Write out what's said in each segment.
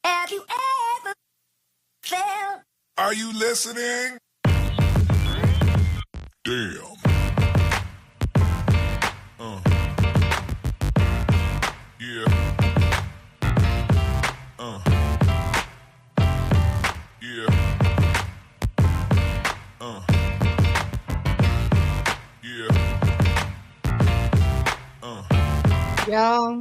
Have you ever felt? Are you listening? Damn. Yeah. Yeah. Yeah. Y'all,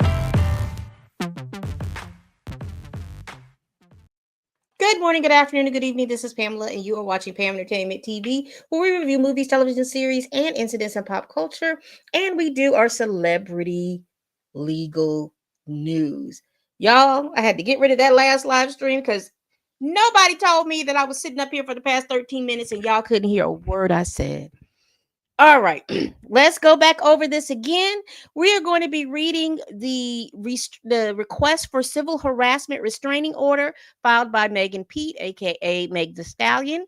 good morning, good afternoon, and good evening. This is Pamela, and you are watching Pam Entertainment TV, where we review movies, television series, and incidents in pop culture. And we do our celebrity legal news. Y'all, I had to get rid of that last live stream because nobody told me that I was sitting up here for the past 13 minutes and y'all couldn't hear a word I said. All right, let's go back over this again. We are going to be reading the request for civil harassment restraining order filed by Megan Pete, aka Meg the Stallion.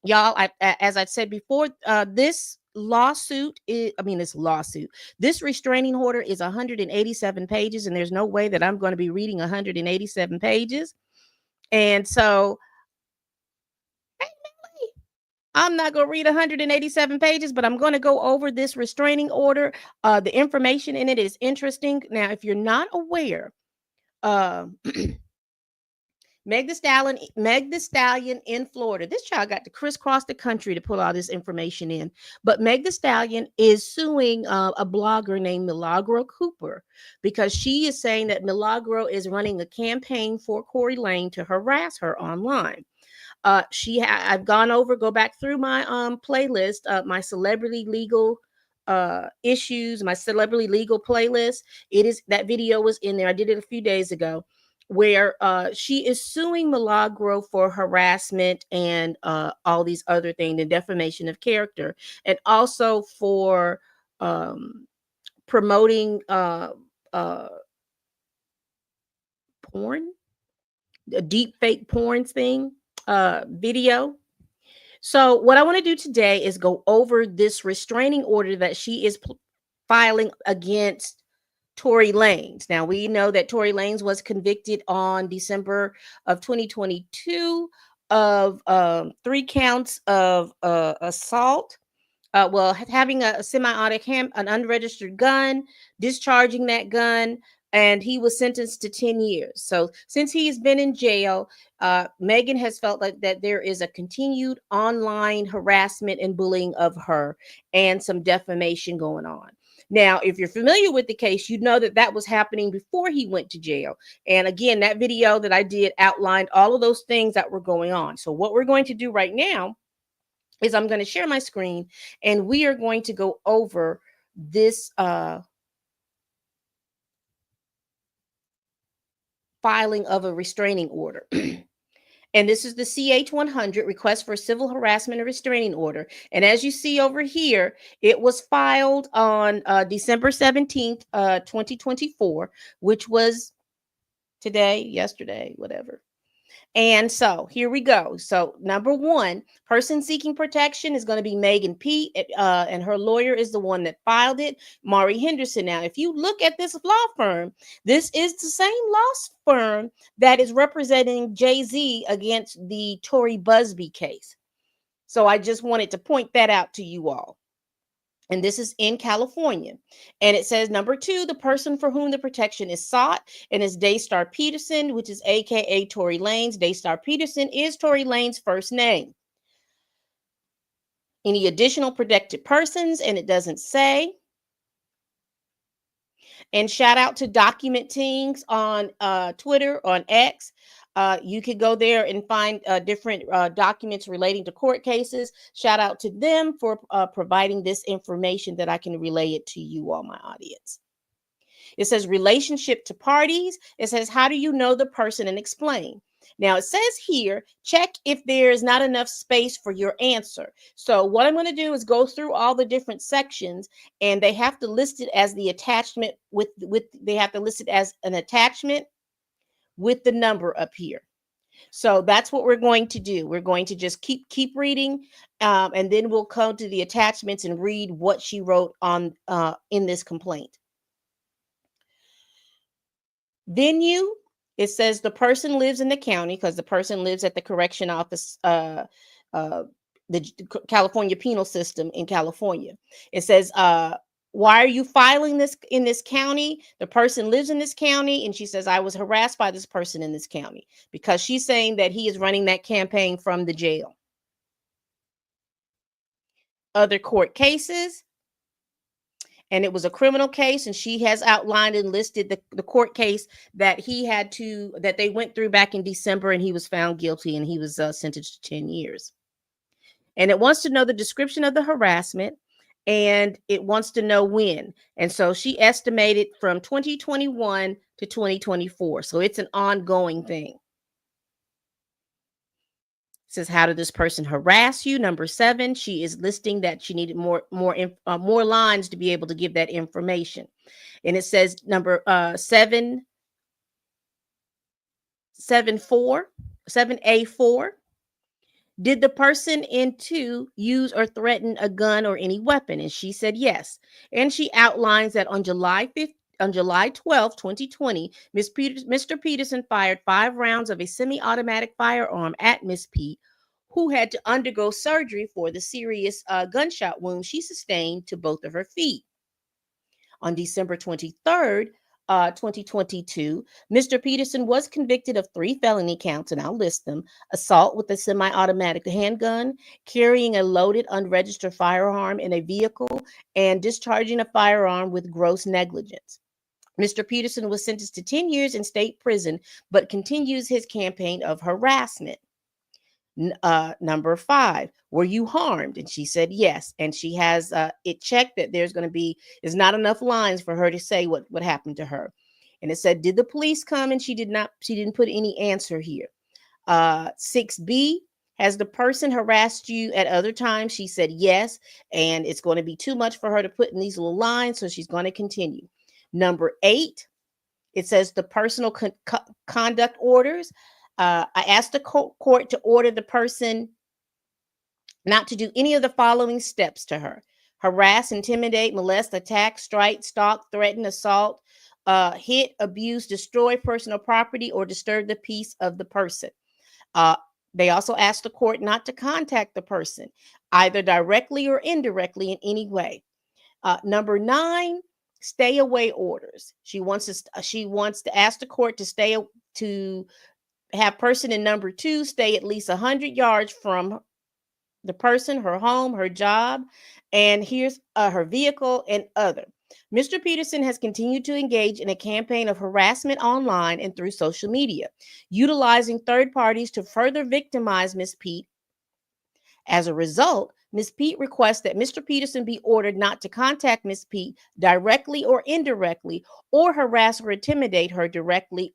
Y'all, as I said before, this this restraining order is 187 pages, and there's no way that I'm going to be reading 187 pages. And so I'm not going to read 187 pages, but I'm going to go over this restraining order. The information in it is interesting. Now, if you're not aware, uh, Meg the Stallion in Florida. This child got to crisscross the country to pull all this information in. But Meg the Stallion is suing a blogger named Milagro Cooper because she is saying that Milagro is running a campaign for Tory Lane to harass her online. I've go back through my playlist, my celebrity legal issues, my celebrity legal playlist. It is that video was in there. I did it a few days ago, where she is suing Milagro for harassment and all these other things, and defamation of character, and also for promoting uh porn, a deep fake porn thing, video. So, what I want to do today is go over this restraining order that she is filing against Tory Lanez. Now, we know that Tory Lanez was convicted on December of 2022 of 3 counts of assault. Having a semi-automatic, an unregistered gun, discharging that gun, and he was sentenced to 10 years. So since he's been in jail, Megan has felt like that there is a continued online harassment and bullying of her and some defamation going on. Now, if you're familiar with the case, you know that that was happening before he went to jail. And again, that video that I did outlined all of those things that were going on. So what we're going to do right now is I'm going to share my screen, and we are going to go over this filing of a restraining order. And this is the CH-100, request for civil harassment and restraining order. And as you see over here, it was filed on December 17th, 2024, which was yesterday, whatever. And so here we go. So number one, person seeking protection is going to be Megan Pete, and her lawyer is the one that filed it, Maury Henderson. Now, if you look at this law firm, this is the same law firm that is representing Jay-Z against the Tory Busby case. So I just wanted to point that out to you all. And this is in California. And it says number two, the person for whom the protection is sought, and is Daystar Peterson, which is AKA Tory Lanez. Daystar Peterson is Tory Lanez's first name. Any additional protected persons, and it doesn't say. And shout out to Document Teams on Twitter, on X. You could go there and find different documents relating to court cases. Shout out to them for providing this information that I can relay it to you all, my audience. It says relationship to parties. It says, how do you know the person, and explain. Now, it says here, check if there is not enough space for your answer. So what I'm going to do is go through all the different sections, and they have to list it as the attachment they have to list it as an attachment with the number up here. So that's what we're going to do. We're going to just keep reading, and then we'll come to the attachments and read what she wrote on in this complaint. Venue, It says the person lives in the county because the person lives at the correction office, uh, California penal system in California. It says, why are you filing this in this county? The person lives in this county, and she says, I was harassed by this person in this county, because she's saying that he is running that campaign from the jail. Other court cases, and it was a criminal case, and she has outlined and listed the court case that they went through back in December, and he was found guilty, and he was sentenced to 10 years. And it wants to know the description of the harassment, and it wants to know when. And so she estimated from 2021 to 2024. So it's an ongoing thing. It says, how did this person harass you? Number 7, she is listing that she needed more lines to be able to give that information. And it says number 7A4. Did the person in 2 use or threaten a gun or any weapon? And she said yes. And she outlines that on July 12, 2020, Mr. Peterson fired 5 rounds of a semi-automatic firearm at Miss Pete, who had to undergo surgery for the serious gunshot wound she sustained to both of her feet. On December 23rd, 2022, Mr. Peterson was convicted of 3 felony counts, and I'll list them: assault with a semi-automatic handgun, carrying a loaded unregistered firearm in a vehicle, and discharging a firearm with gross negligence. Mr. Peterson was sentenced to 10 years in state prison, but continues his campaign of harassment. Number 5, were you harmed? And she said yes. And she has it checked that there's not enough lines for her to say what happened to her. And it said, did the police come? And she didn't put any answer here. 6B, has the person harassed you at other times? She said yes. And it's going to be too much for her to put in these little lines, so she's going to continue. Number 8, it says the personal conduct orders. I asked the court to order the person not to do any of the following steps to her: harass, intimidate, molest, attack, strike, stalk, threaten, assault, hit, abuse, destroy personal property, or disturb the peace of the person. They also asked the court not to contact the person, either directly or indirectly in any way. Number 9, stay away orders. She wants to ask the court to have person in number 2 stay at least 100 yards from the person, her home, her job, and here's her vehicle and other. Mr. Peterson has continued to engage in a campaign of harassment online and through social media, utilizing third parties to further victimize Miss Pete. As a result, Miss Pete requests that Mr. Peterson be ordered not to contact Miss Pete directly or indirectly, or harass or intimidate her directly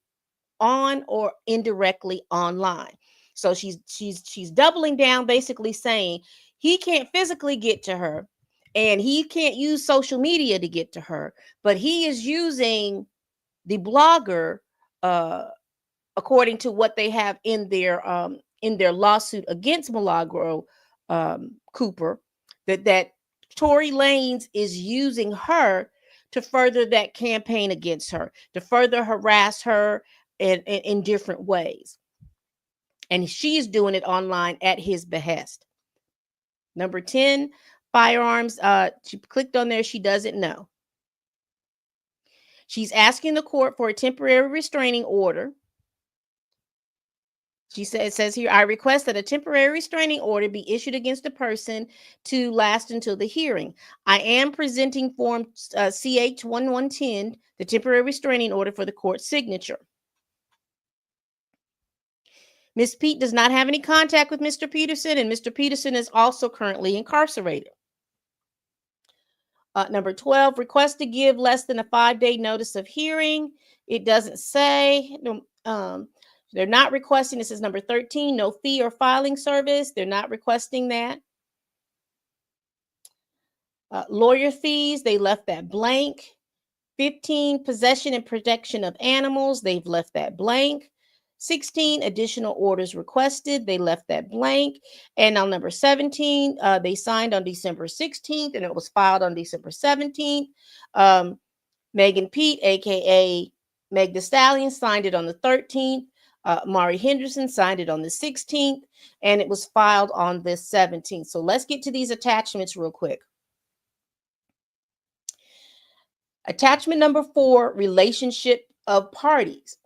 on or indirectly online. So she's doubling down, basically saying he can't physically get to her, and he can't use social media to get to her, but he is using the blogger, according to what they have in their lawsuit against Milagro Cooper, that Tory Lanez is using her to further that campaign against her, to further harass her in different ways. And she's doing it online at his behest. Number 10, firearms. She clicked on there. She doesn't know. She's asking the court for a temporary restraining order. It says here, I request that a temporary restraining order be issued against the person to last until the hearing. I am presenting form CH-1110, the temporary restraining order, for the court's signature. Ms. Pete does not have any contact with Mr. Peterson, and Mr. Peterson is also currently incarcerated. Number 12, request to give less than a 5-day notice of hearing. It doesn't say. They're not requesting. This is number 13, no fee or filing service. They're not requesting that. Lawyer fees, they left that blank. 15, possession and protection of animals. They've left that blank. 16, additional orders requested. They left that blank. And on number 17, they signed on December 16th, and it was filed on December 17th. Megan Pete, aka Meg Thee Stallion signed it on the 13th. Mari Henderson signed it on the 16th, and it was filed on the 17th. So let's get to these attachments real quick. Attachment number 4, relationship of parties.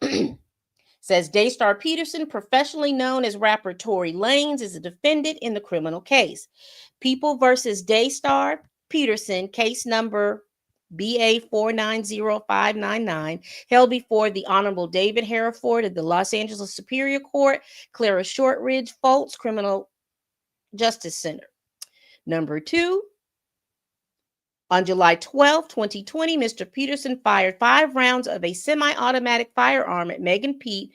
Says Daystar Peterson, professionally known as rapper Tory Lanez, is a defendant in the criminal case. People versus Daystar Peterson, case number BA 4900599, held before the Honorable David Hereford of the Los Angeles Superior Court, Clara Shortridge Foltz Criminal Justice Center. Number 2, on July 12, 2020, Mr. Peterson fired 5 rounds of a semi-automatic firearm at Megan Pete,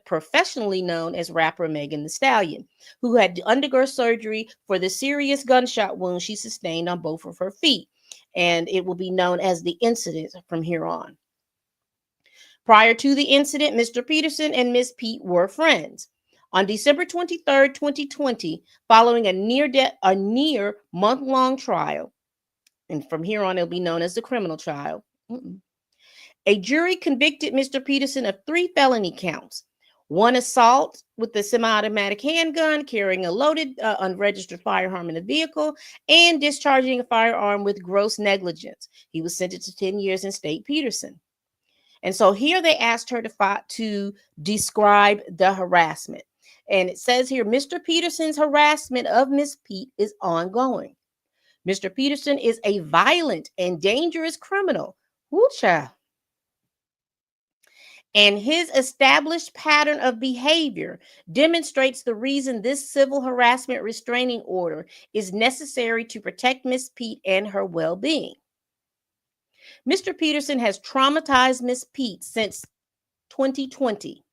professionally known as rapper Megan Thee Stallion, who had to undergo surgery for the serious gunshot wound she sustained on both of her feet. And it will be known as the incident from here on. Prior to the incident, Mr. Peterson and Ms. Pete were friends. On December 23, 2020, following a near month-long trial, and from here on, it'll be known as the criminal trial. A jury convicted Mr. Peterson of 3 felony counts: 1 assault with a semi-automatic handgun, carrying a loaded, unregistered firearm in a vehicle, and discharging a firearm with gross negligence. He was sentenced to 10 years in State Peterson. And so here they asked her to describe the harassment. And it says here, Mr. Peterson's harassment of Miss Pete is ongoing. Mr. Peterson is a violent and dangerous criminal. Woo, child. And his established pattern of behavior demonstrates the reason this civil harassment restraining order is necessary to protect Miss Pete and her well-being. Mr. Peterson has traumatized Miss Pete since 2020,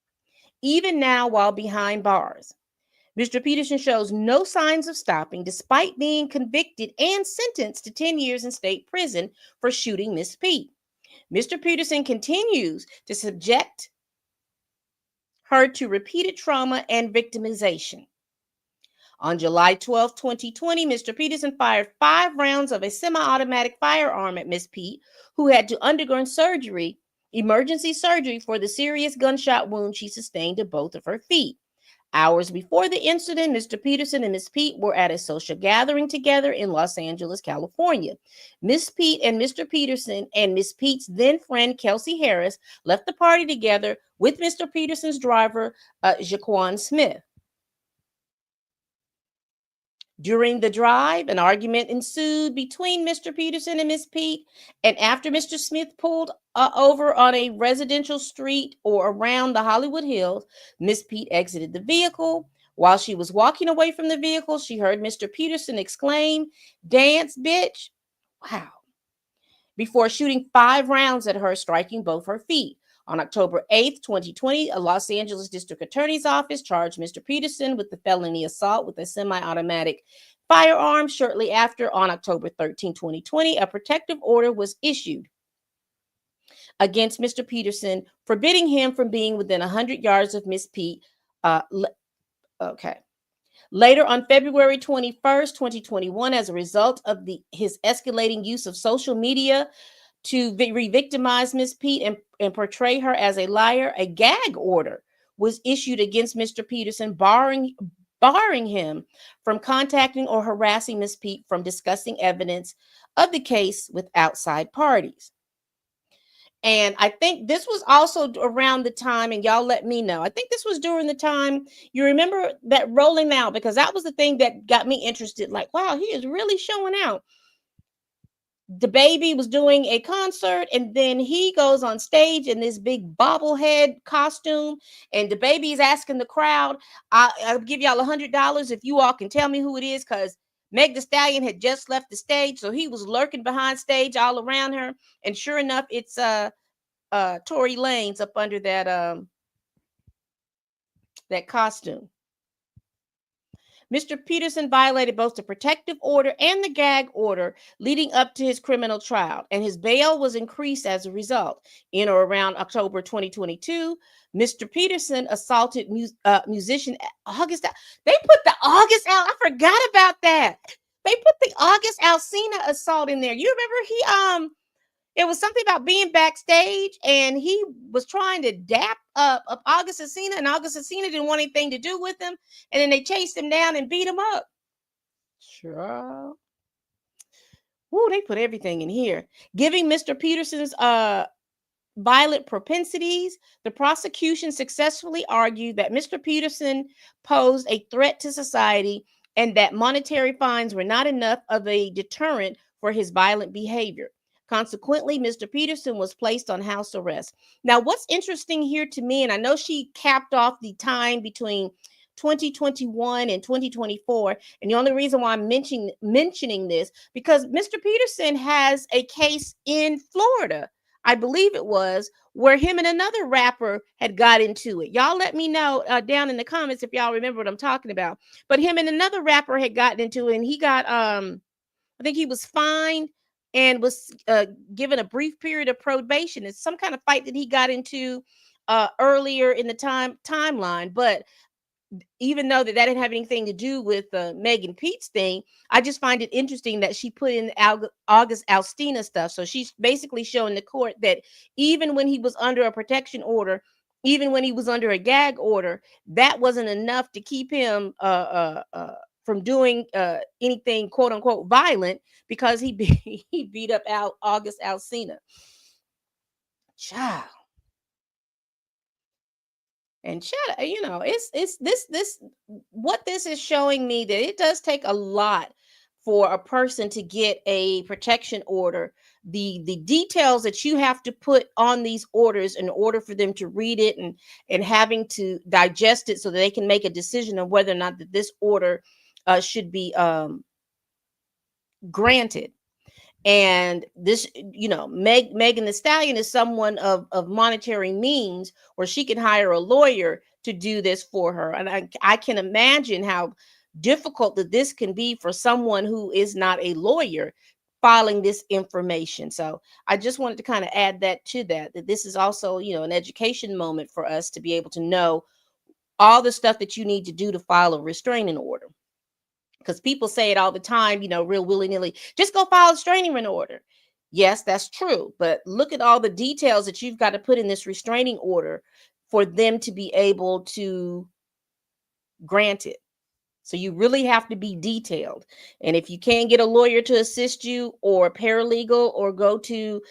even now while behind bars. Mr. Peterson shows no signs of stopping despite being convicted and sentenced to 10 years in state prison for shooting Miss Pete. Mr. Peterson continues to subject her to repeated trauma and victimization. On July 12, 2020, Mr. Peterson fired 5 rounds of a semi-automatic firearm at Miss Pete, who had to undergo emergency surgery for the serious gunshot wound she sustained to both of her feet. Hours before the incident, Mr. Peterson and Miss Pete were at a social gathering together in Los Angeles, California. Miss Pete and Mr. Peterson and Miss Pete's then friend, Kelsey Harris, left the party together with Mr. Peterson's driver, Jaquan Smith. During the drive, an argument ensued between Mr. Peterson and Miss Pete, and after Mr. Smith pulled over on a residential street or around the Hollywood Hills, Miss Pete exited the vehicle. While she was walking away from the vehicle, she heard Mr. Peterson exclaim, "Dance, bitch!" Wow. Before shooting 5 rounds at her, striking both her feet. On October 8th, 2020, a Los Angeles District Attorney's Office charged Mr. Peterson with the felony assault with a semi-automatic firearm. Shortly after, on October 13, 2020, a protective order was issued against Mr. Peterson, forbidding him from being within 100 yards of Miss Pete. Later, on February 21st, 2021, as a result of his escalating use of social media to re-victimize Miss Pete and portray her as a liar, a gag order was issued against Mr. Peterson, barring him from contacting or harassing Miss Pete from discussing evidence of the case with outside parties. And I think this was also around the time, and y'all let me know, I think this was during the time, you remember that Rolling Out, because that was the thing that got me interested. Like, wow, he is really showing out. The baby was doing a concert, and then he goes on stage in this big bobblehead costume, and the baby is asking the crowd, I'll give y'all $100 if you all can tell me who it is, because Meg Thee Stallion had just left the stage, so he was lurking behind stage all around her, and sure enough, it's Tory Lanez up under that costume. Mr. Peterson violated both the protective order and the gag order leading up to his criminal trial, and his bail was increased as a result. In or around October 2022, Mr. Peterson assaulted musician August. They put the August out. I forgot about that. They put the August Alsina assault in there. You remember It was something about being backstage, and he was trying to dap up August Alsina, and August Alsina didn't want anything to do with him, and then they chased him down and beat him up. Sure. Woo, they put everything in here. Giving Mr. Peterson's violent propensities, the prosecution successfully argued that Mr. Peterson posed a threat to society and that monetary fines were not enough of a deterrent for his violent behavior. Consequently, Mr. Peterson was placed on house arrest. Now, what's interesting here to me, and I know she capped off the time between 2021 and 2024, and the only reason why I'm mentioning this because Mr. Peterson has a case in Florida, I believe it was, where him and another rapper had got into it. Y'all let me know down in the comments if y'all remember what I'm talking about. But him and another rapper had gotten into it, and he got I think he was fined and was given a brief period of probation. It's some kind of fight that he got into earlier in the timeline. But even though that didn't have anything to do with Megan Pete's thing, I just find it interesting that she put in August Alstina stuff. So she's basically showing the court that even when he was under a protection order, even when he was under a gag order, that wasn't enough to keep him from doing anything quote unquote violent because he beat up August Alsina. Child. And it's this what this is showing me that it does take a lot for a person to get a protection order. The details that you have to put on these orders in order for them to read it and having to digest it so that they can make a decision of whether or not that this order should be granted. And this, Megan Thee Stallion is someone of monetary means where she can hire a lawyer to do this for her. And I can imagine how difficult that this can be for someone who is not a lawyer filing this information. So I just wanted to kind of add that to that this is also, an education moment for us to be able to know all the stuff that you need to do to file a restraining order. Because people say it all the time, real willy-nilly, just go file a restraining order. Yes, that's true. But look at all the details that you've got to put in this restraining order for them to be able to grant it. So you really have to be detailed. And if you can't get a lawyer to assist you or a paralegal or go to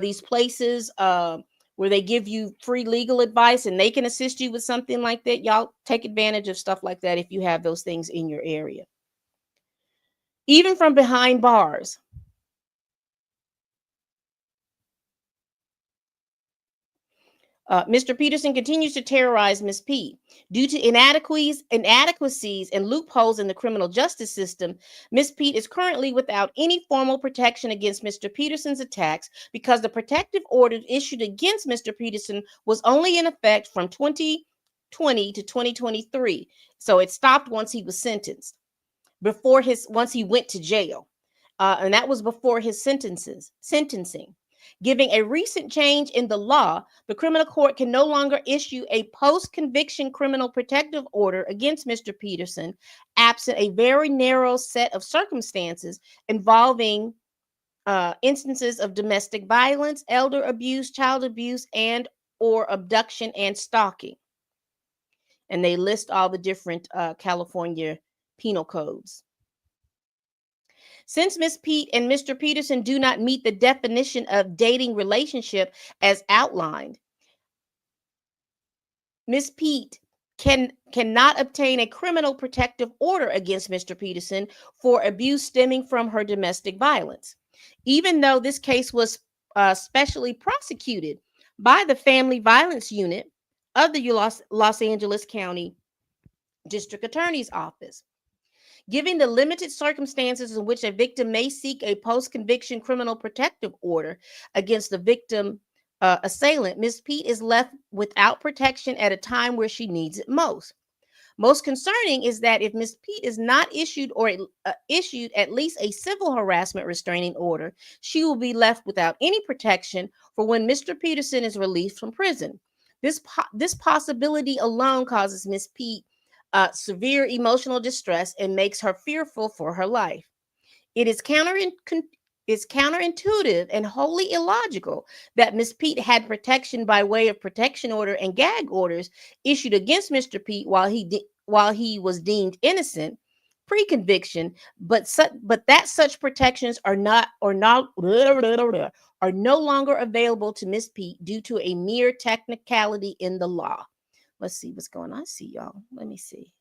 these places where they give you free legal advice and they can assist you with something like that, y'all take advantage of stuff like that if you have those things in your area. Even from behind bars. Mr. Peterson continues to terrorize Ms. P. Due to inadequacies and loopholes in the criminal justice system, Ms. Pete is currently without any formal protection against Mr. Peterson's attacks because the protective order issued against Mr. Peterson was only in effect from 2020 to 2023. So it stopped once he was sentenced, once he went to jail. And that was before his sentencing. Giving a recent change in the law, the criminal court can no longer issue a post-conviction criminal protective order against Mr. Peterson, absent a very narrow set of circumstances involving instances of domestic violence, elder abuse, child abuse, and or abduction and stalking. And they list all the different California penal codes. Since Ms. Pete and Mr. Peterson do not meet the definition of dating relationship as outlined, Ms. Pete cannot obtain a criminal protective order against Mr. Peterson for abuse stemming from her domestic violence, even though this case was specially prosecuted by the Family Violence Unit of the Los Angeles County District Attorney's Office. Given the limited circumstances in which a victim may seek a post-conviction criminal protective order against the victim assailant, Ms. Pete is left without protection at a time where she needs it most. Most concerning is that if Ms. Pete is not issued at least a civil harassment restraining order, she will be left without any protection for when Mr. Peterson is released from prison. This possibility alone causes Ms. Pete severe emotional distress and makes her fearful for her life. It is counterintuitive It's counterintuitive and wholly illogical that Miss Pete had protection by way of protection order and gag orders issued against Mr. Pete while he was deemed innocent pre-conviction, but that such protections are no longer available to Miss Pete due to a mere technicality in the law. Let's see what's going on. I see y'all. Let me see.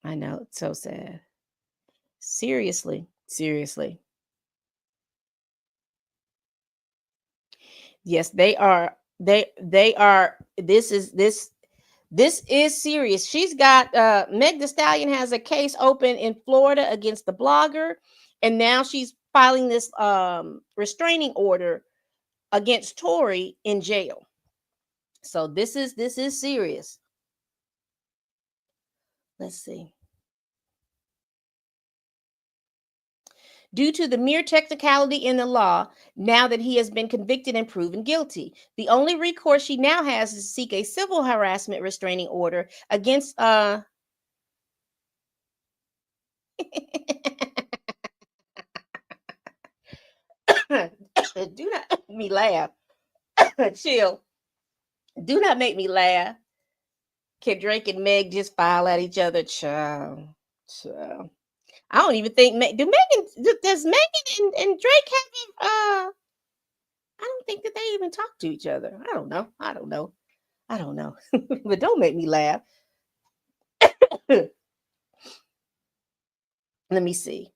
I know it's so sad. Seriously, seriously. Yes, they are. They are. This is serious. She's got Meg the Stallion has a case open in Florida against the blogger, and now she's filing this restraining order against Tory in jail. So this is serious. Let's see. Due to the mere technicality in the law, now that he has been convicted and proven guilty, the only recourse she now has is to seek a civil harassment restraining order against do not make me laugh. Chill. Do not make me laugh. Can Drake and Meg just file at each other? Child. Child. I don't even think does Megan and Drake have I don't think that they even talk to each other. I don't know. I don't know. I don't know. But don't make me laugh. Let me see.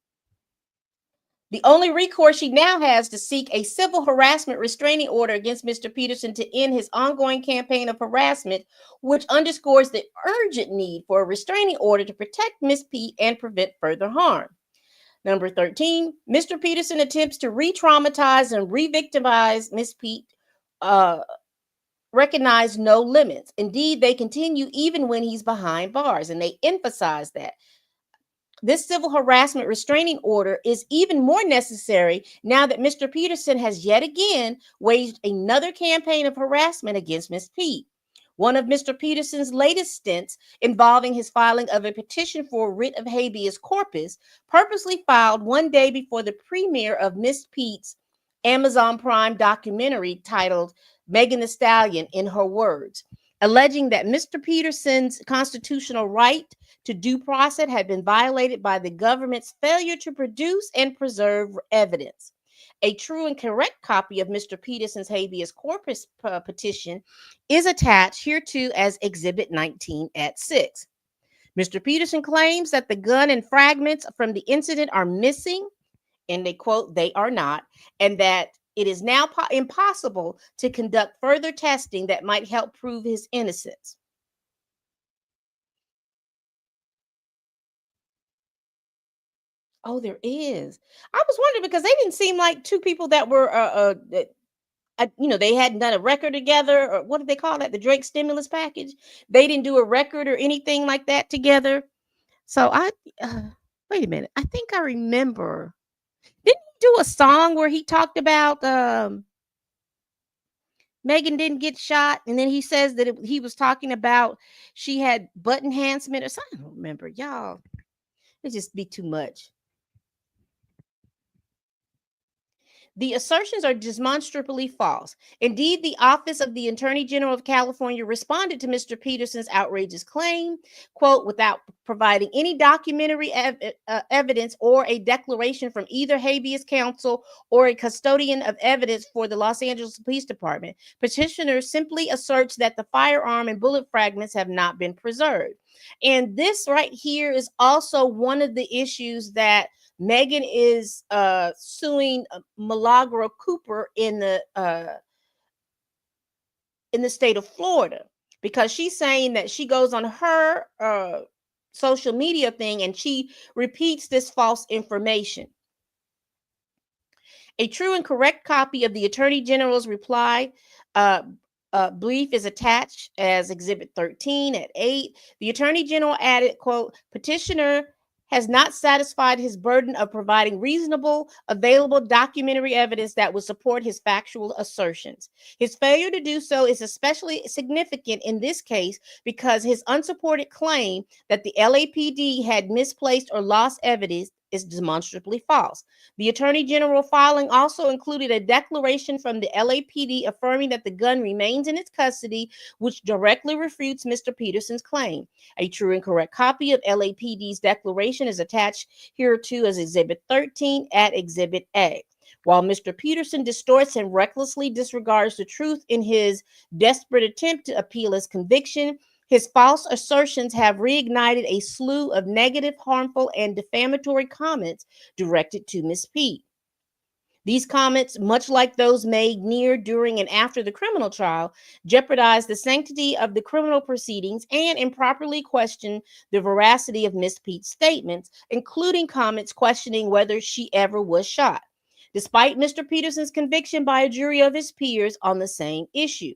The only recourse she now has to seek a civil harassment restraining order against Mr. Peterson to end his ongoing campaign of harassment, which underscores the urgent need for a restraining order to protect Miss Pete and prevent further harm. Number 13, Mr. Peterson attempts to re-traumatize and re-victimize Miss Pete recognize no limits. Indeed, they continue even when he's behind bars, and they emphasize that. This civil harassment restraining order is even more necessary now that Mr. Peterson has yet again waged another campaign of harassment against Miss Pete. One of Mr. Peterson's latest stints, involving his filing of a petition for a writ of habeas corpus, purposely filed one day before the premiere of Miss Pete's Amazon Prime documentary titled Megan Thee Stallion in Her Words, alleging that Mr. Peterson's constitutional right to due process had been violated by the government's failure to produce and preserve evidence. A true and correct copy of Mr. Peterson's habeas corpus petition is attached hereto as Exhibit 19 at 6. Mr. Peterson claims that the gun and fragments from the incident are missing, and they quote, they are not, and that it is now impossible to conduct further testing that might help prove his innocence. Oh, there is. I was wondering because they didn't seem like two people that were, they hadn't done a record together, or what did they call that? The Drake stimulus package. They didn't do a record or anything like that together. So uh, wait a minute. I think I remember. Didn't he do a song where he talked about Megan didn't get shot, and then he says that he was talking about she had butt enhancement or something? I don't remember, y'all. It just be too much. The assertions are demonstrably false. Indeed, the Office of the Attorney General of California responded to Mr. Peterson's outrageous claim, quote, without providing any documentary evidence or a declaration from either habeas counsel or a custodian of evidence for the Los Angeles Police Department. Petitioner simply asserts that the firearm and bullet fragments have not been preserved. And this right here is also one of the issues that Megan is suing Milagro Cooper in the state of Florida, because she's saying that she goes on her social media thing and she repeats this false information. A true and correct copy of the Attorney General's reply brief is attached as Exhibit 13 at 8. The Attorney General added, quote, petitioner has not satisfied his burden of providing reasonable, available documentary evidence that would support his factual assertions. His failure to do so is especially significant in this case because his unsupported claim that the LAPD had misplaced or lost evidence is demonstrably false. The Attorney General filing also included a declaration from the LAPD affirming that the gun remains in its custody, which directly refutes Mr. Peterson's claim. A true and correct copy of LAPD's declaration is attached hereto as Exhibit 13 at Exhibit A. While Mr. Peterson distorts and recklessly disregards the truth in his desperate attempt to appeal his conviction, his false assertions have reignited a slew of negative, harmful, and defamatory comments directed to Ms. P. These comments, much like those made near, during, and after the criminal trial, jeopardize the sanctity of the criminal proceedings and improperly question the veracity of Ms. P's statements, including comments questioning whether she ever was shot, despite Mr. Peterson's conviction by a jury of his peers on the same issue.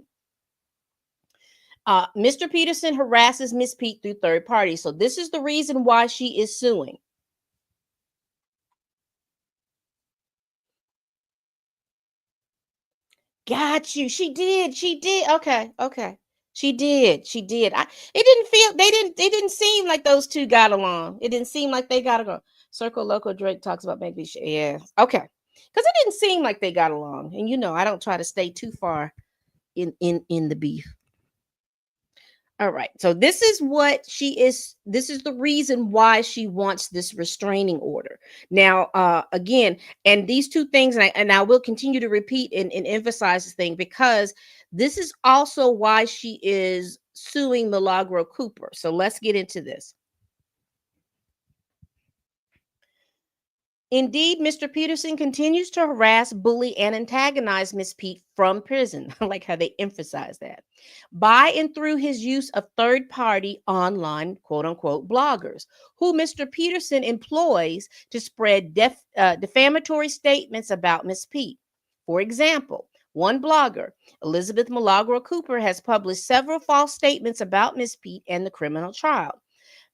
Mr. Peterson harasses Miss Pete through third parties. So this is the reason why she is suing. Got you. She did. She did. Okay. Okay. She did. She did. It didn't feel they didn't seem like those two got along. It didn't seem like they got along. Circle Loco Drake talks about making sure. Yeah. Okay. Because it didn't seem like they got along. And I don't try to stay too far in the beef. All right. So this is this is the reason why she wants this restraining order. Now, again, and these two things, and I will continue to repeat and emphasize this thing, because this is also why she is suing Milagro Cooper. So let's get into this. Indeed, Mr. Peterson continues to harass, bully, and antagonize Miss Pete from prison. I like how they emphasize that. By and through his use of third-party online, quote-unquote, bloggers, who Mr. Peterson employs to spread defamatory statements about Miss Pete. For example, one blogger, Elizabeth Milagro Cooper, has published several false statements about Miss Pete and the criminal trial.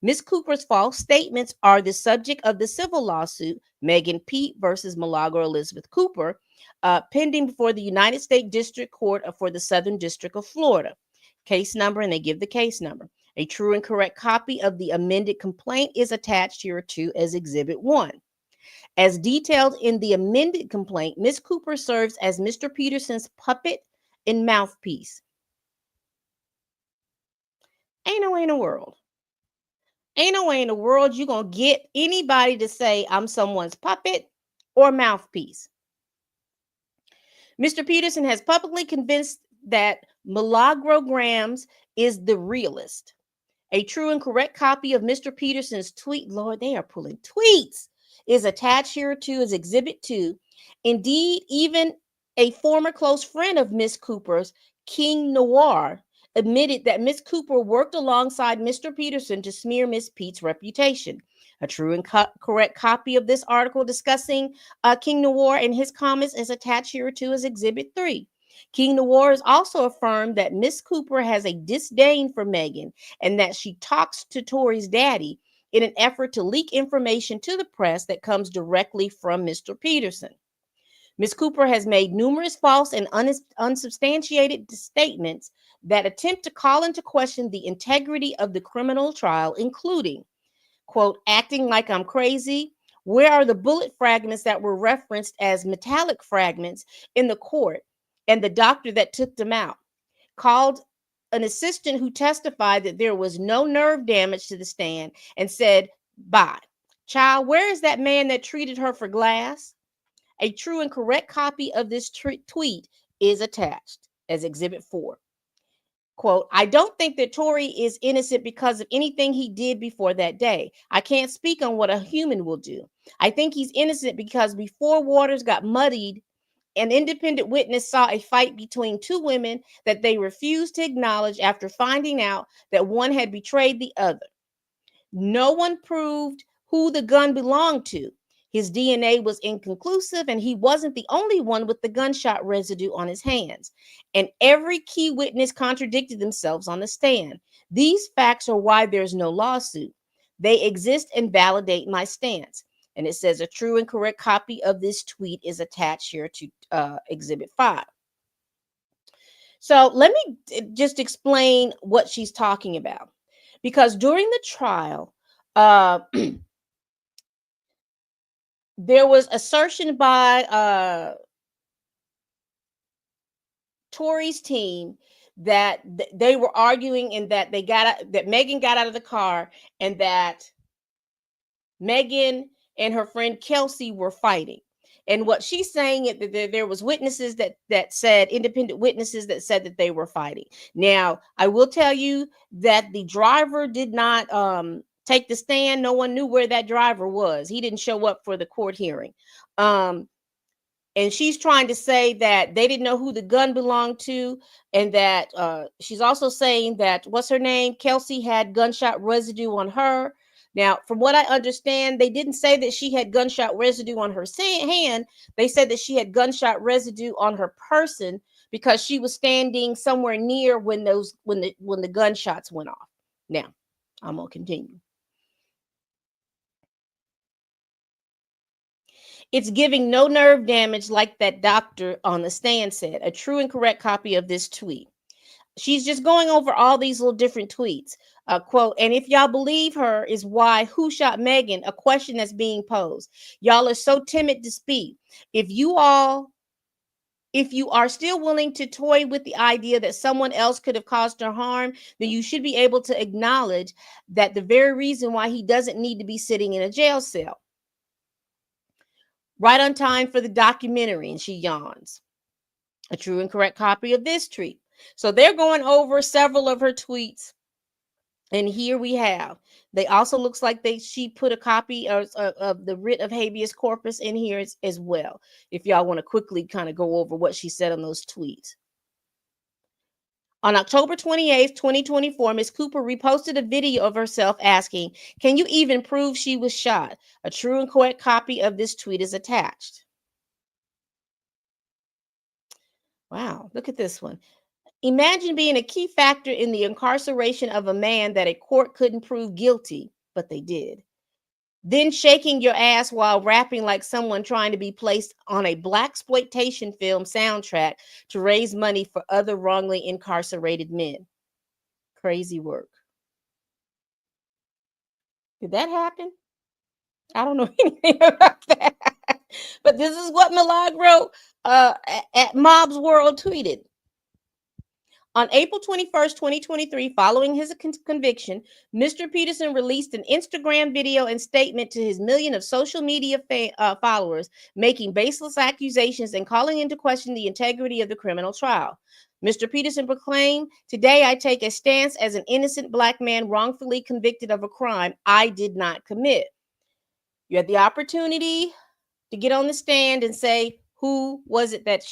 Ms. Cooper's false statements are the subject of the civil lawsuit, Megan Pete versus Milagro Elizabeth Cooper, pending before the United States District Court for the Southern District of Florida. Case number, and they give the case number. A true and correct copy of the amended complaint is attached hereto as Exhibit 1. As detailed in the amended complaint, Ms. Cooper serves as Mr. Peterson's puppet and mouthpiece. Ain't no way in the world. Ain't no way in the world you're going to get anybody to say I'm someone's puppet or mouthpiece. Mr. Peterson has publicly convinced that Milagro is the realist. A true and correct copy of Mr. Peterson's tweet, Lord, they are pulling tweets, is attached here to as Exhibit 2. Indeed, even a former close friend of Miss Cooper's, King Noir, admitted that Miss Cooper worked alongside Mr. Peterson to smear Miss Pete's reputation. A true and correct copy of this article discussing King Noir and his comments is attached here too as Exhibit 3. King Noir has also affirmed that Miss Cooper has a disdain for Megan and that she talks to Tory's daddy in an effort to leak information to the press that comes directly from Mr. Peterson. Ms. Cooper has made numerous false and unsubstantiated statements that attempt to call into question the integrity of the criminal trial, including, quote, acting like I'm crazy. Where are the bullet fragments that were referenced as metallic fragments in the court and the doctor that took them out? Called an assistant who testified that there was no nerve damage to the stand and said, bye. Child, where is that man that treated her for glass? A true and correct copy of this tweet is attached as Exhibit 4. Quote, I don't think that Tory is innocent because of anything he did before that day. I can't speak on what a human will do. I think he's innocent because before waters got muddied, an independent witness saw a fight between two women that they refused to acknowledge after finding out that one had betrayed the other. No one proved who the gun belonged to. His DNA was inconclusive, and he wasn't the only one with the gunshot residue on his hands. And every key witness contradicted themselves on the stand. These facts are why there's no lawsuit. They exist and validate my stance. And it says a true and correct copy of this tweet is attached here to Exhibit 5. So let me just explain what she's talking about. Because during the trial, there was assertion by Tory's team that they were arguing, and that that Megan got out of the car, and that Megan and her friend Kelsey were fighting. And what she's saying is that there was witnesses that said, independent witnesses that said that they were fighting. Now, I will tell you that the driver did not take the stand. No one knew where that driver was. He didn't show up for the court hearing. And she's trying to say that they didn't know who the gun belonged to, and that she's also saying that, what's her name, Kelsey, had gunshot residue on her. Now, from what I understand, they didn't say that she had gunshot residue on her hand. They said that she had gunshot residue on her person because she was standing somewhere near when the gunshots went off. Now, I'm gonna continue. It's giving no nerve damage, like that doctor on the stand said. A true and correct copy of this tweet. She's just going over all these little different tweets. Quote, and if y'all believe her, is why who shot Megan? A question that's being posed. Y'all are so timid to speak. If you are still willing to toy with the idea that someone else could have caused her harm, then you should be able to acknowledge that the very reason why he doesn't need to be sitting in a jail cell. Right on time for the documentary, and she yawns. A true and correct copy of this tweet. So they're going over several of her tweets, and here we have. They also looks like she put a copy of the writ of habeas corpus in here as well. If y'all want to quickly kind of go over what she said on those tweets. On October 28th, 2024, Ms. Cooper reposted a video of herself asking, "Can you even prove she was shot?" A true and correct copy of this tweet is attached. Wow, look at this one. Imagine being a key factor in the incarceration of a man that a court couldn't prove guilty, but they did. Then shaking your ass while rapping like someone trying to be placed on a blaxploitation film soundtrack to raise money for other wrongly incarcerated men. Crazy work. Did that happen? I don't know anything about that. But this is what Milagro at Mob's World tweeted. On April 21st, 2023, following his conviction, Mr. Peterson released an Instagram video and statement to his million of social media followers, making baseless accusations and calling into question the integrity of the criminal trial. Mr. Peterson proclaimed, "Today I take a stance as an innocent Black man wrongfully convicted of a crime I did not commit." You had the opportunity to get on the stand and say, who was it that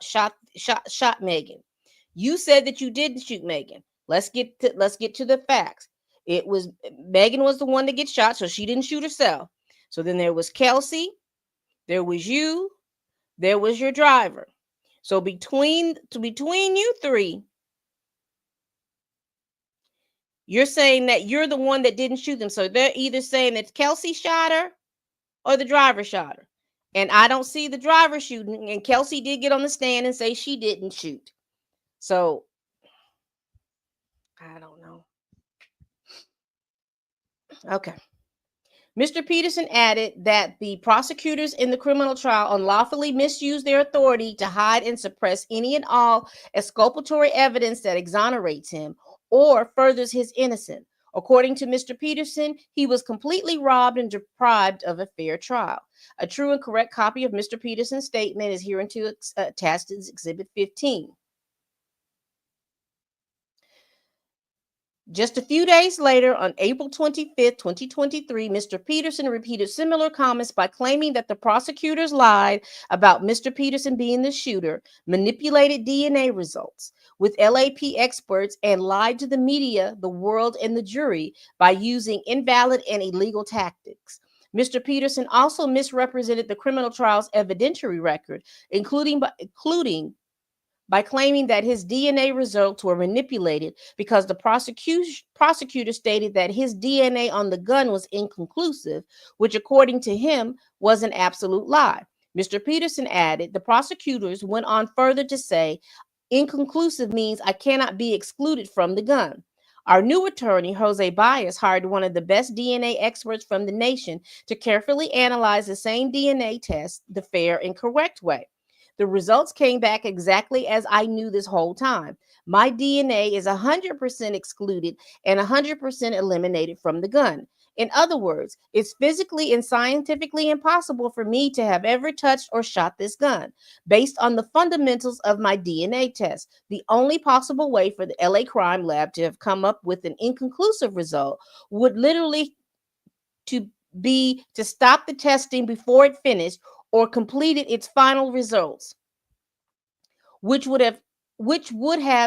shot Megan? You said that you didn't shoot Megan. Let's get to the facts. It was Megan was the one to get shot, so she didn't shoot herself. So then there was Kelsey, there was you, there was your driver. So between you three, you're saying that you're the one that didn't shoot them. So they're either saying that Kelsey shot her or the driver shot her. And I don't see the driver shooting. And Kelsey did get on the stand and say she didn't shoot. So I don't know. Okay. Mr. Peterson added that the prosecutors in the criminal trial unlawfully misused their authority to hide and suppress any and all exculpatory evidence that exonerates him or furthers his innocence. According to Mr. Peterson, he was completely robbed and deprived of a fair trial. A true and correct copy of Mr. Peterson's statement is hereinto attached as Exhibit 15. Just a few days later, on April 25th, 2023, Mr. Peterson repeated similar comments by claiming that the prosecutors lied about Mr. Peterson being the shooter, manipulated DNA results with LAP experts, and lied to the media, the world, and the jury by using invalid and illegal tactics. Mr. Peterson also misrepresented the criminal trial's evidentiary record, including by claiming that his DNA results were manipulated because the prosecutor stated that his DNA on the gun was inconclusive, which according to him was an absolute lie. Mr. Peterson added, the prosecutors went on further to say, inconclusive means I cannot be excluded from the gun. Our new attorney, Jose Baez, hired one of the best DNA experts from the nation to carefully analyze the same DNA test the fair and correct way. The results came back exactly as I knew this whole time. My DNA is 100% excluded and 100% eliminated from the gun. In other words, it's physically and scientifically impossible for me to have ever touched or shot this gun. Based on the fundamentals of my DNA test, the only possible way for the LA crime lab to have come up with an inconclusive result would literally to be to stop the testing before it finished or completed its final results, which would have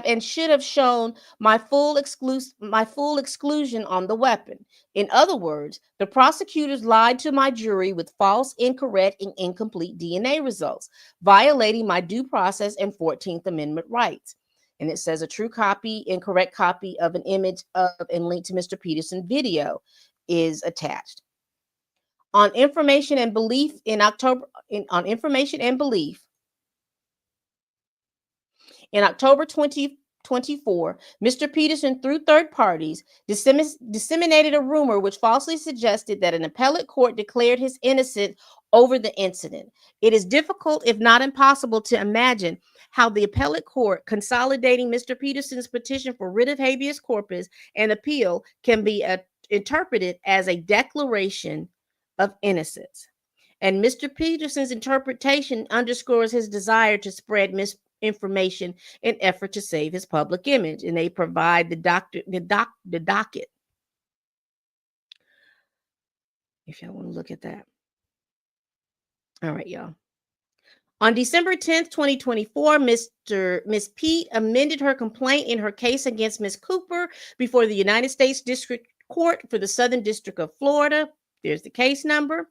and should have shown my full exclusion on the weapon. In other words, the prosecutors lied to my jury with false, incorrect, and incomplete DNA results, violating my due process and 14th Amendment rights. And it says a true copy and correct copy of an image of and link to Mr. Peterson video is attached. On information and belief in on information and belief, in October 2024, Mr. Peterson, through third parties, disseminated a rumor which falsely suggested that an appellate court declared his innocent over the incident. It is difficult, if not impossible, to imagine how the appellate court, consolidating Mr. Peterson's petition for writ of habeas corpus and appeal, can be interpreted as a declaration of innocence. And Mr. Peterson's interpretation underscores his desire to spread misinformation in effort to save his public image. And they provide the docket. If y'all want to look at that. All right, y'all. On December 10th, 2024, Miss Pete amended her complaint in her case against Miss Cooper before the United States District Court for the Southern District of Florida. There's the case number.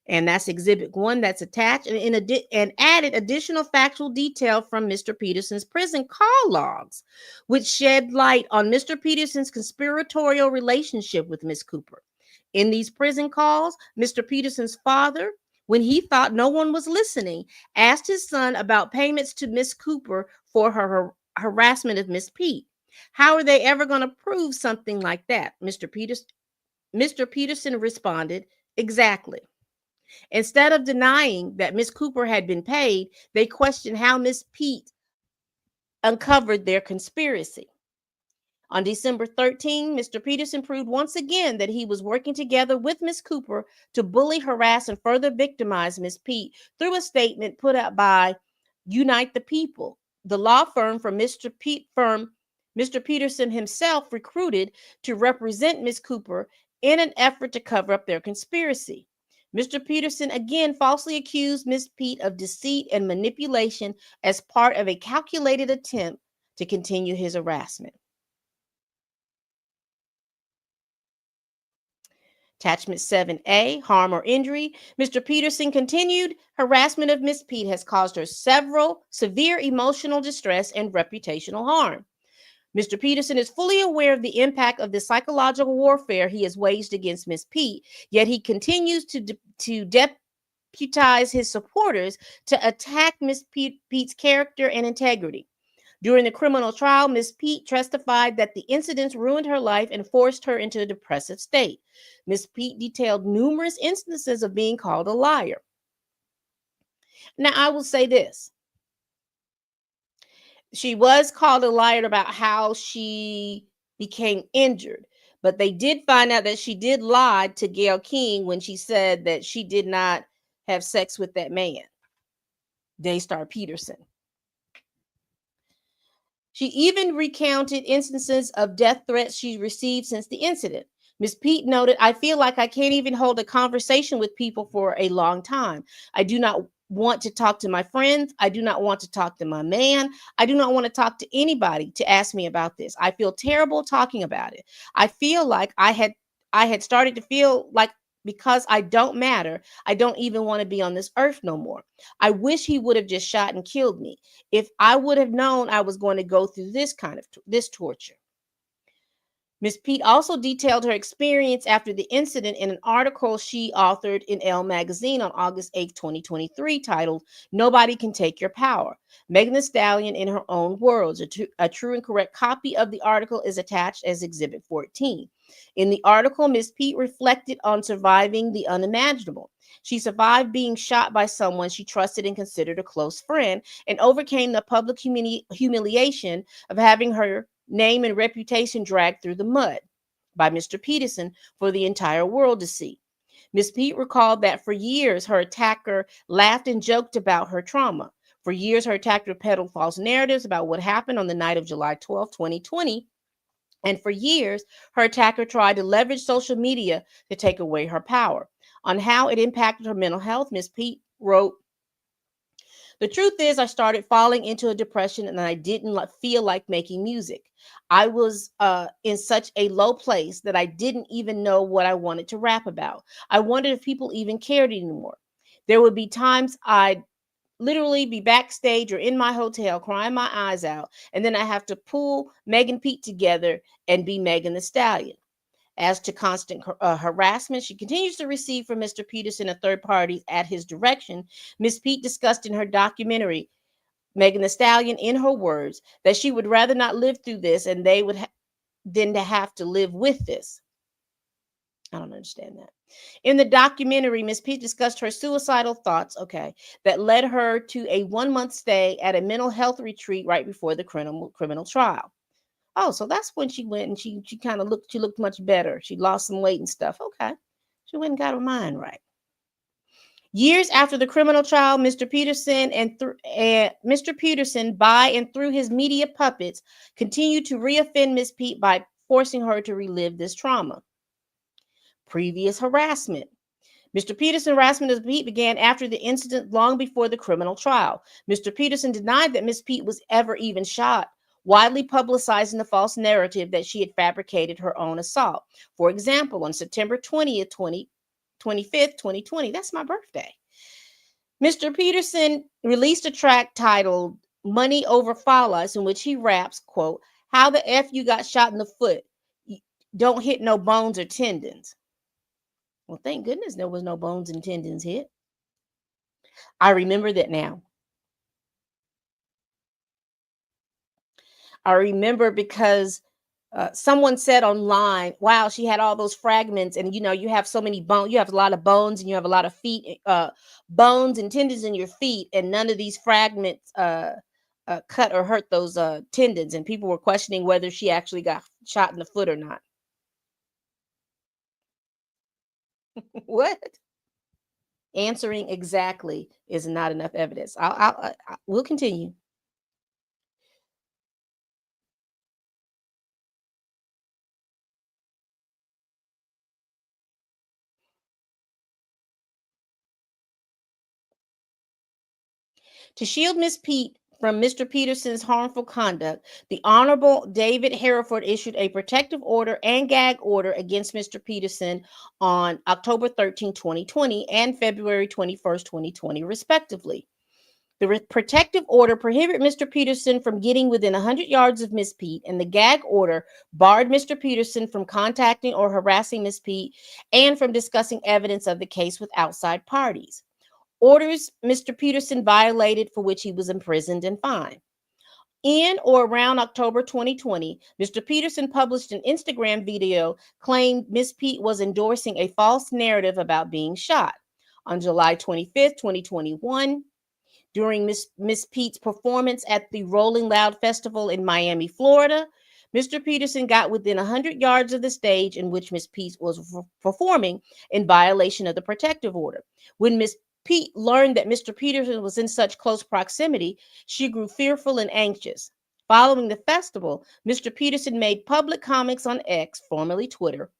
And that's Exhibit 1 that's attached, and added additional factual detail from Mr. Peterson's prison call logs, which shed light on Mr. Peterson's conspiratorial relationship with Miss Cooper. In these prison calls, Mr. Peterson's father, when he thought no one was listening, asked his son about payments to Miss Cooper for her harassment of Miss Pete. How are they ever going to prove something like that? Mr. Peterson responded, exactly. Instead of denying that Miss Cooper had been paid, they questioned how Miss Pete uncovered their conspiracy. On December 13, Mr. Peterson proved once again that he was working together with Miss Cooper to bully, harass, and further victimize Miss Pete through a statement put out by Unite the People, the law firm from Mr. Peterson himself recruited to represent Miss Cooper in an effort to cover up their conspiracy. Mr. Peterson again falsely accused Miss Pete of deceit and manipulation as part of a calculated attempt to continue his harassment. Attachment 7A, harm or injury. Mr. Peterson continued harassment of Miss Pete has caused her several severe emotional distress and reputational harm. Mr. Peterson is fully aware of the impact of the psychological warfare he has waged against Miss Pete, yet he continues to deputize his supporters to attack Miss Pete's character and integrity. During the criminal trial, Miss Pete testified that the incidents ruined her life and forced her into a depressive state. Miss Pete detailed numerous instances of being called a liar. Now, I will say this. She was called a liar about how she became injured, but they did find out that she did lie to Gayle King when she said that she did not have sex with that man, Daystar Peterson. She even recounted instances of death threats she received since the incident. Ms. Pete noted, I feel like I can't even hold a conversation with people for a long time. I do not want to talk to my friends. I do not want to talk to my man. I do not want to talk to anybody to ask me about this. I feel terrible talking about it. I feel like I had started to feel like because I don't matter, I don't even want to be on this earth no more. I wish he would have just shot and killed me. If I would have known I was going to go through this kind of this torture. Ms. Pete also detailed her experience after the incident in an article she authored in Elle magazine on August 8, 2023, titled "Nobody Can Take Your Power." Megan Thee Stallion in Her Own Words. A true and correct copy of the article is attached as Exhibit 14. In the article, Ms. Pete reflected on surviving the unimaginable. She survived being shot by someone she trusted and considered a close friend, and overcame the public humiliation of having her name and reputation dragged through the mud by Mr. Peterson for the entire world to see. Ms. Pete recalled that for years her attacker laughed and joked about her trauma. For years, her attacker peddled false narratives about what happened on the night of July 12, 2020. And for years, her attacker tried to leverage social media to take away her power. On how it impacted her mental health, Ms. Pete wrote, "The truth is, I started falling into a depression and I didn't feel like making music. I was in such a low place that I didn't even know what I wanted to rap about. I wondered if people even cared anymore. There would be times I'd literally be backstage or in my hotel crying my eyes out, and then I have to pull Megan Pete together and be Megan Thee Stallion." As to constant harassment she continues to receive from Mr. Peterson and third parties at his direction, Ms. Pete discussed in her documentary, Megan Thee Stallion, in her words, that she would rather not live through this and they would than to have to live with this. I don't understand that. In the documentary, Ms. Pete discussed her suicidal thoughts, that led her to a 1-month stay at a mental health retreat right before the criminal trial. Oh, so that's when she went and she kind of looked much better. She lost some weight and stuff. Okay. She went and got her mind right. Years after the criminal trial, Mr. Peterson, by and through his media puppets, continued to reoffend Miss Pete by forcing her to relive this trauma. Previous harassment. Mr. Peterson's harassment of Pete began after the incident, long before the criminal trial. Mr. Peterson denied that Miss Pete was ever even shot, widely publicizing the false narrative that she had fabricated her own assault. For example, on September 20th, 25th, 2020, that's my birthday, Mr. Peterson released a track titled "Money Over Follows," in which he raps, quote, "How the F you got shot in the foot? Don't hit no bones or tendons." Well, thank goodness there was no bones and tendons hit. I remember that now. I remember because someone said online, "Wow, she had all those fragments, and you have so many bones. You have a lot of bones, and you have a lot of feet, bones and tendons in your feet, and none of these fragments cut or hurt those tendons." And people were questioning whether she actually got shot in the foot or not. What? Answering exactly is not enough evidence. We'll continue. To shield Miss Pete from Mr. Peterson's harmful conduct, the Honorable David Hereford issued a protective order and gag order against Mr. Peterson on October 13, 2020 and February 21st, 2020, respectively. The protective order prohibited Mr. Peterson from getting within 100 yards of Miss Pete, and the gag order barred Mr. Peterson from contacting or harassing Miss Pete and from discussing evidence of the case with outside parties. Orders Mr. Peterson violated, for which he was imprisoned and fined. In or around October 2020, Mr. Peterson published an Instagram video claimed Miss Pete was endorsing a false narrative about being shot. On July 25th, 2021, during Miss Pete's performance at the Rolling Loud Festival in Miami, Florida, Mr. Peterson got within 100 yards of the stage in which Miss Pete was performing, in violation of the protective order. When Miss Pete learned that Mr. Peterson was in such close proximity, she grew fearful and anxious. Following the festival, Mr. Peterson made public comments on X, formerly Twitter,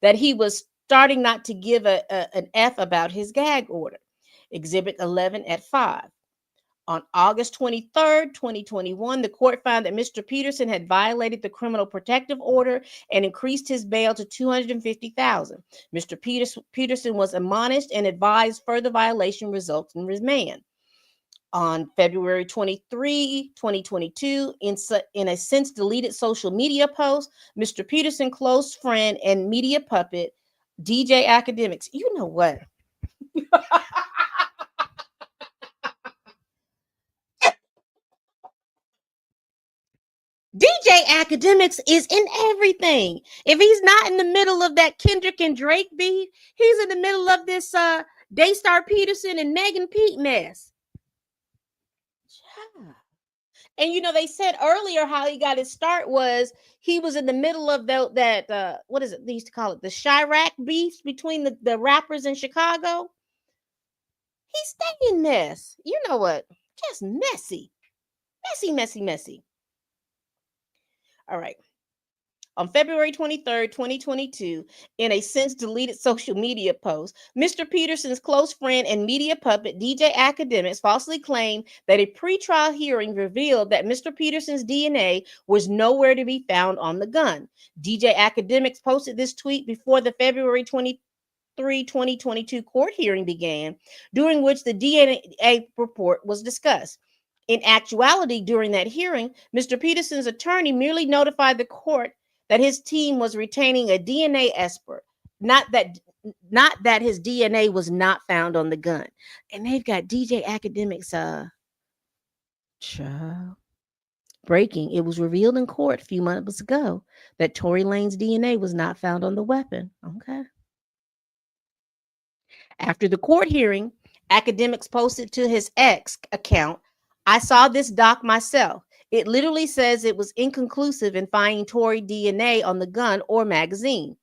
that he was starting not to give an F about his gag order. Exhibit 11 at 5. On August 23rd, 2021, the court found that Mr. Peterson had violated the criminal protective order and increased his bail to $250,000. Mr. Peterson was admonished and advised further violation results in remand. On February 23, 2022, in a since deleted social media post, Mr. Peterson close friend and media puppet DJ Academics. You know what? DJ Academics is in everything. If he's not in the middle of that Kendrick and Drake beat, he's in the middle of this Daystar Peterson and Megan Pete mess. Yeah. And you know, they said earlier how he got his start was he was in the middle of that what is it? They used to call it the Chirac beef between the rappers in Chicago. He's staying mess. You know what? Just messy. Messy, messy, messy. All right. On February 23rd, 2022, in a since deleted social media post, Mr. Peterson's close friend and media puppet, DJ Academics, falsely claimed that a pretrial hearing revealed that Mr. Peterson's DNA was nowhere to be found on the gun. DJ Academics posted this tweet before the February 23, 2022 court hearing began, during which the DNA report was discussed. In actuality, during that hearing, Mr. Peterson's attorney merely notified the court that his team was retaining a DNA expert, not that his DNA was not found on the gun. And they've got DJ Academics child. Breaking. It was revealed in court a few months ago that Tory Lane's DNA was not found on the weapon. Okay. After the court hearing, Academics posted to his X account, "I saw this doc myself. It literally says it was inconclusive in finding Tory DNA on the gun or magazine."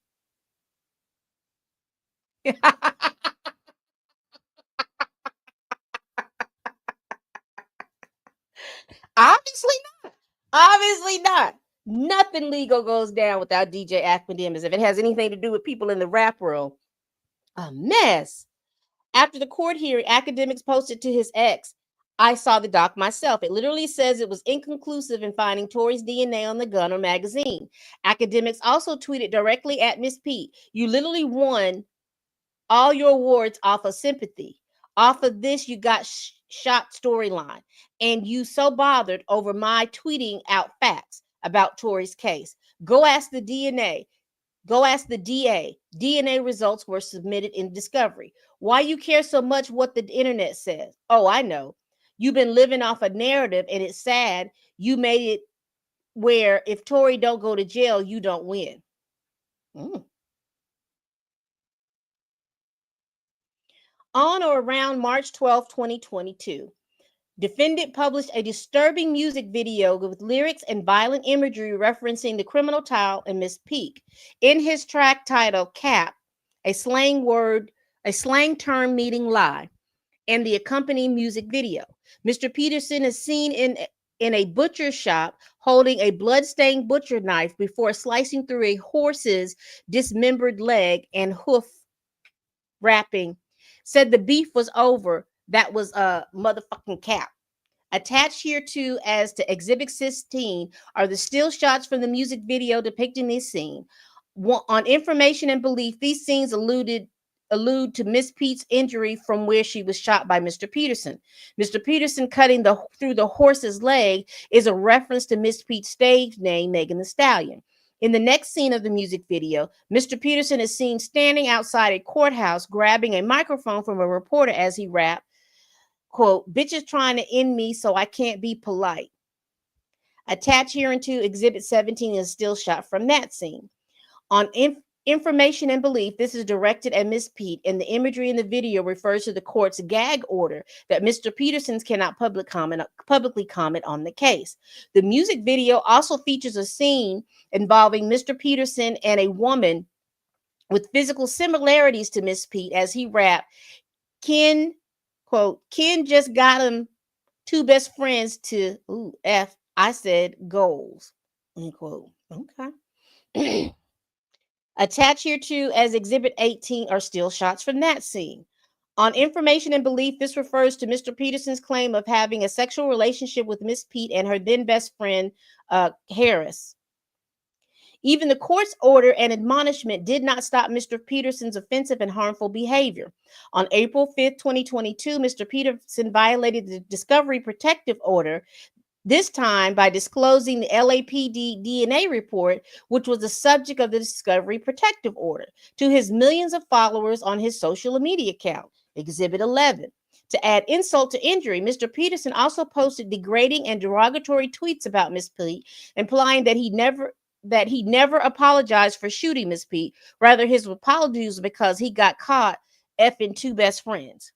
Obviously not. Obviously not. Nothing legal goes down without DJ Academics if it has anything to do with people in the rap world. A mess. After the court hearing, Academics posted to his X, "I saw the doc myself. It literally says it was inconclusive in finding Tory's DNA on the gun or magazine." Academics also tweeted directly at Miss Pete, "You literally won all your awards off of sympathy. Off of this, you got shot storyline. And you so bothered over my tweeting out facts about Tory's case. Go ask the DNA. Go ask the DA. DNA results were submitted in discovery. Why you care so much what the internet says? Oh, I know. You've been living off a narrative, and it's sad you made it where if Tory don't go to jail, you don't win." Mm. On or around March 12, 2022, defendant published a disturbing music video with lyrics and violent imagery referencing the criminal trial and Miss Peak. In his track titled "Cap," a slang term meaning lie, and the accompanying music video, Mr. Peterson is seen in a butcher shop holding a blood-stained butcher knife before slicing through a horse's dismembered leg and hoof, rapping, said the beef was over. That was a motherfucking cap. Attached here too as to Exhibit 16 are the still shots from the music video depicting this scene. On information and belief, these scenes allude to Miss Pete's injury from where she was shot by Mr. Peterson. Mr. Peterson cutting through the horse's leg is a reference to Miss Pete's stage name, Megan Thee Stallion. In the next scene of the music video, Mr. Peterson is seen standing outside a courthouse grabbing a microphone from a reporter as he rapped, quote, "Bitches trying to end me so I can't be polite." Attached here into Exhibit 17 is a still shot from that scene. On information and belief, this is directed at Miss Pete, and the imagery in the video refers to the court's gag order that Mr. Peterson cannot publicly comment on the case. The music video also features a scene involving Mr. Peterson and a woman with physical similarities to Miss Pete as he rapped, "Ken, quote, Ken just got him two best friends to F. I said goals," end quote. Okay. Attached here too as Exhibit 18 are still shots from that scene. On information and belief, this refers to Mr. Peterson's claim of having a sexual relationship with Miss Pete and her then best friend, Harris. Even the court's order and admonishment did not stop Mr. Peterson's offensive and harmful behavior. On April 5th, 2022, Mr. Peterson violated the discovery protective order, this time by disclosing the LAPD DNA report, which was the subject of the discovery protective order, to his millions of followers on his social media account, Exhibit 11. To add insult to injury, Mr. Peterson also posted degrading and derogatory tweets about Miss Pete, implying that he never apologized for shooting Miss Pete. Rather, his apology was because he got caught effing two best friends.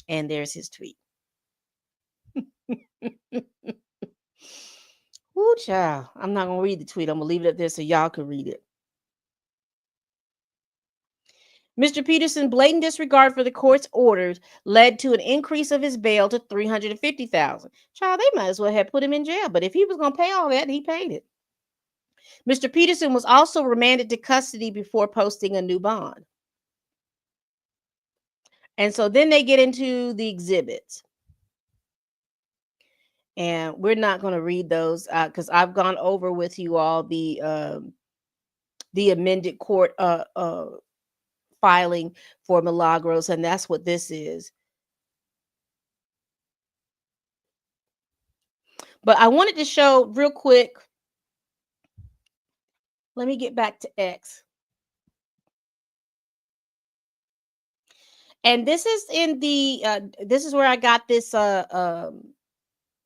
And there's his tweet. Woo, child. I'm not going to read the tweet. I'm going to leave it up there so y'all can read it. Mr. Peterson's blatant disregard for the court's orders led to an increase of his bail to $350,000. Child, they might as well have put him in jail. But if he was going to pay all that, he paid it. Mr. Peterson was also remanded to custody before posting a new bond. And so then they get into the exhibits. And we're not going to read those because I've gone over with you all the amended court filing for Milagros, and that's what this is. But I wanted to show real quick. Let me get back to X. And this is in the this is where I got this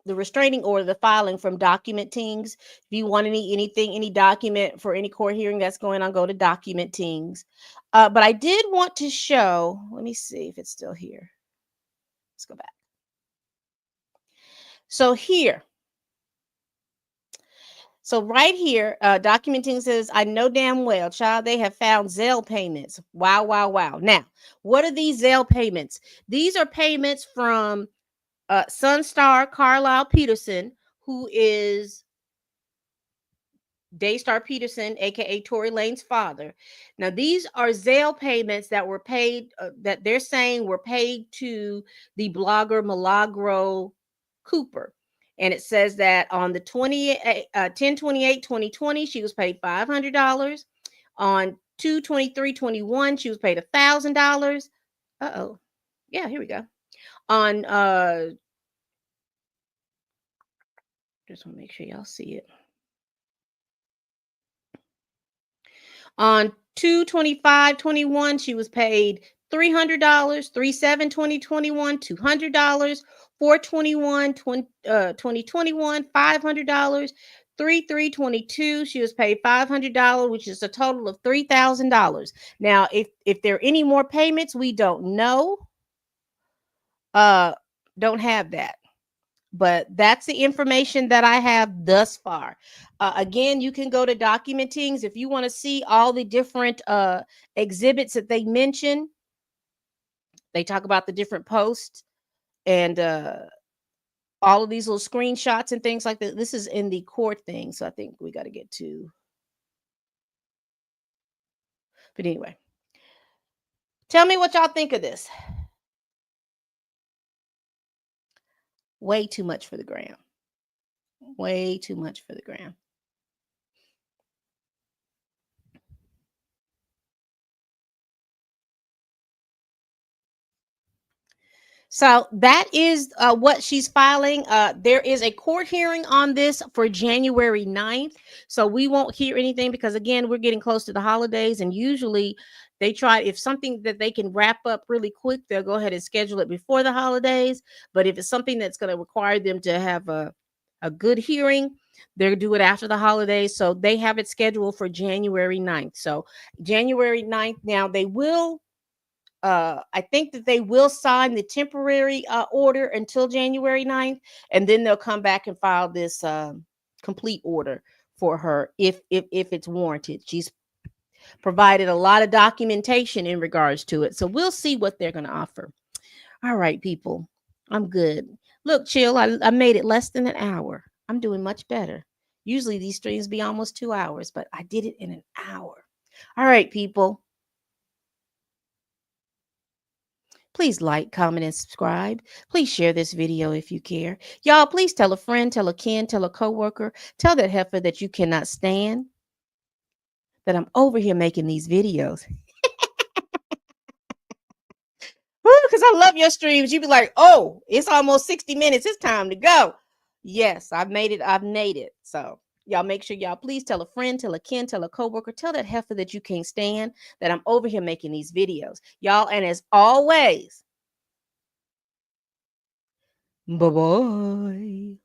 the restraining order, the filing from Document Tings. If you want any document for any court hearing that's going on, go to Document Tings. But I did want to show, let me see if it's still here. Let's go back. So here. So right here, Documenting says, I know damn well, child, they have found Zelle payments. Wow, wow, wow. Now, what are these Zelle payments? These are payments from Sunstar Carlisle Peterson, who is Daystar Peterson, aka Tory Lane's father. Now, these are Zelle payments that were paid, that they're saying were paid to the blogger Milagro Cooper. And it says that on the 10/28/2020, she was paid $500. On 2/23/21, she was paid $1,000. Uh-oh. Yeah, here we go. On just want to make sure y'all see it. On 2/25/21, she was paid $300, 3/7/2021, $200, 4/21/2021, $500, 3/3/22, she was paid $500, which is a total of $3,000. Now, if there are any more payments, we don't know. Don't have that. But that's the information that I have thus far. Again, you can go to Documentings if you want to see all the different exhibits that they mention. They talk about the different posts and all of these little screenshots and things like that. This is in the court thing, so I think we got to get to. But anyway, tell me what y'all think of this. Way too much for the gram. Way too much for the gram. So that is what she's filing. There is a court hearing on this for January 9th. So we won't hear anything because, again, we're getting close to the holidays. And usually they try, if something that they can wrap up really quick, they'll go ahead and schedule it before the holidays. But if it's something that's going to require them to have a good hearing, they'll do it after the holidays. So they have it scheduled for January 9th. So January 9th, now they will. I think that they will sign the temporary order until January 9th, and then they'll come back and file this complete order for her if it's warranted. She's provided a lot of documentation in regards to it. So we'll see what they're going to offer. All right, people. I'm good. Look, chill. I made it less than an hour. I'm doing much better. Usually these streams be almost 2 hours, but I did it in an hour. All right, people. Please like, comment, and subscribe. Please share this video if you care. Y'all, please tell a friend, tell a kin, tell a coworker, tell that heifer that you cannot stand. that I'm over here making these videos. Because I love your streams. You be like, oh, it's almost 60 minutes. It's time to go. Yes, I've made it. I've made it. So y'all make sure y'all please tell a friend, tell a kin, tell a coworker, tell that heifer that you can't stand that I'm over here making these videos. Y'all, and as always, bye-bye.